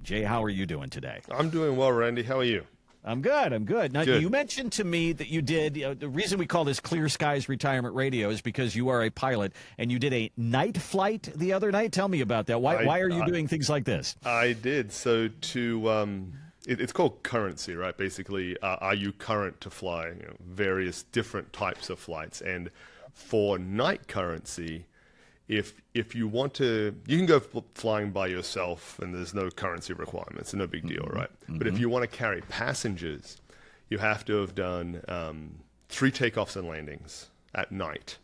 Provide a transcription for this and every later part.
Jay, how are you doing today? I'm doing well, Randy. How are you? I'm good. I'm good. Now, Good. you mentioned to me that you did, the reason we call this Clear Skies Retirement Radio is because you are a pilot and you did a night flight the other night. Tell me about that. Why are you doing things like this? I did. So it's called currency, right? Basically, are you current to fly? Various different types of flights. And for night currency, if you want to, you can go flying by yourself and there's no currency requirements, no big deal, right? But if you want to carry passengers, you have to have done 3 takeoffs and landings at night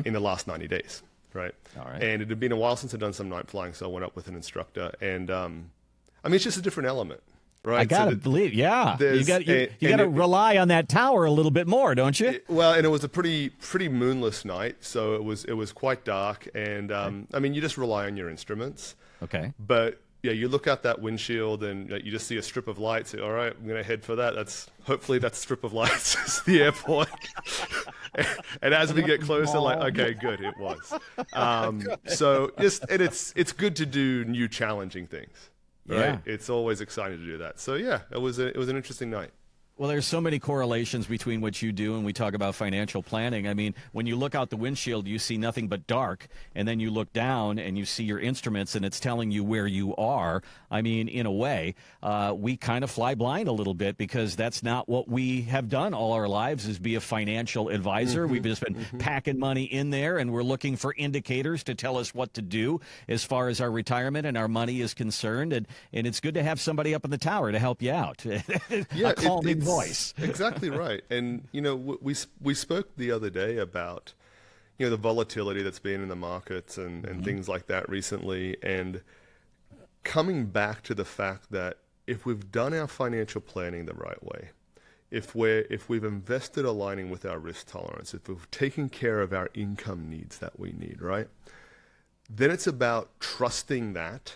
in the last 90 days, right? All right. And it had been a while since I'd done some night flying, so I went up with an instructor. And I mean, it's just a different element. Right. I gotta believe, yeah. You got to rely on that tower a little bit more, don't you? And it was a pretty moonless night, so it was quite dark, and I mean, you just rely on your instruments. Okay. But yeah, you look out that windshield and you just see a strip of lights. All right, I'm gonna head for that. Hopefully that strip of lights is the airport. And as we get closer, like, okay, good, it was. So it's good to do new challenging things. Right? Yeah. It's always exciting to do that. So yeah, it was an interesting night. Well, there's so many correlations between what you do and we talk about financial planning. I mean, when you look out the windshield, you see nothing but dark, and then you look down and you see your instruments and it's telling you where you are. I mean, in a way, we kind of fly blind a little bit because that's not what we have done all our lives, is be a financial advisor. We've just been packing money in there, and we're looking for indicators to tell us what to do as far as our retirement and our money is concerned. And it's good to have somebody up in the tower to help you out. Yeah, a calming voice. Exactly right. And we spoke the other day about the volatility that's been in the markets and things like that recently, and coming back to the fact that if we've done our financial planning the right way, if we've invested aligning with our risk tolerance, if we've taken care of our income needs that we need, right, then it's about trusting that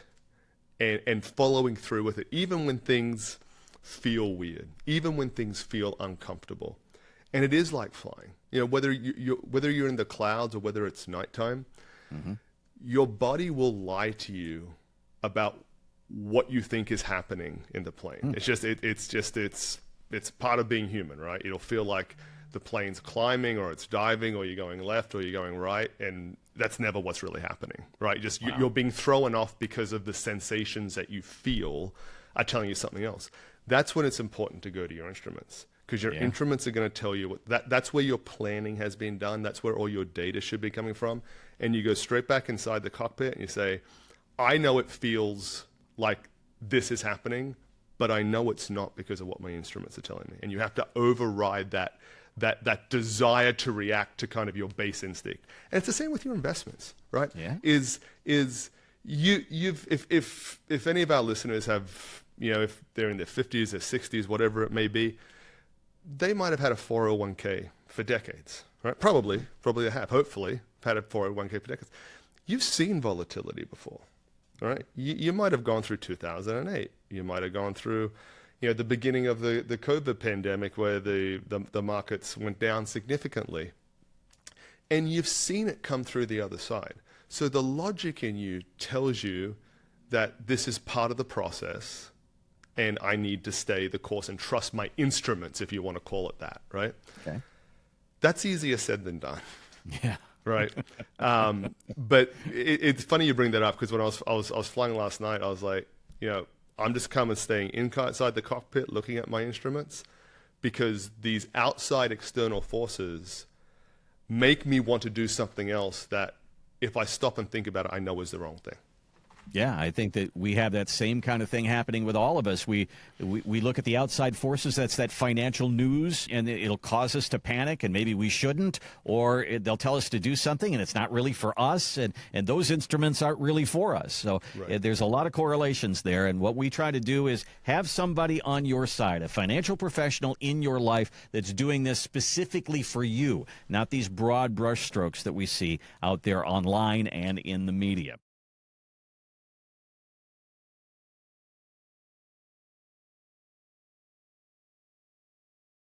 and following through with it, even when things feel weird, even when things feel uncomfortable. And it is like flying. Whether you're in the clouds or whether it's nighttime, your body will lie to you about what you think is happening in the plane. It's part of being human, right? It'll feel like the plane's climbing or it's diving or you're going left or you're going right, and that's never what's really happening, right? You're being thrown off because of the sensations that you feel are telling you something else. That's when it's important to go to your instruments, because your instruments are going to tell you that's where your planning has been done. That's where all your data should be coming from. And you go straight back inside the cockpit and you say, I know it feels like this is happening, but I know it's not because of what my instruments are telling me. And you have to override that desire to react to kind of your base instinct. And it's the same with your investments, right? Yeah. If any of our listeners have, if they're in their 50s or 60s, whatever it may be, they might have had a 401k for decades, right? Probably they have, hopefully, had a 401k for decades. You've seen volatility before, right? You might have gone through 2008. You might have gone through, the beginning of the COVID pandemic where the markets went down significantly. And you've seen it come through the other side. So the logic in you tells you that this is part of the process, and I need to stay the course and trust my instruments, if you want to call it that, right? Okay. That's easier said than done. Yeah. Right. But it's funny you bring that up, because when I was flying last night, I was like, I'm just staying inside the cockpit looking at my instruments, because these outside external forces make me want to do something else that, if I stop and think about it, I know is the wrong thing. Yeah, I think that we have that same kind of thing happening with all of us. We look at the outside forces, that's that financial news, and it'll cause us to panic, and maybe we shouldn't, or they'll tell us to do something, and it's not really for us, and those instruments aren't really for us. So there's a lot of correlations there, and what we try to do is have somebody on your side, a financial professional in your life that's doing this specifically for you, not these broad brushstrokes that we see out there online and in the media.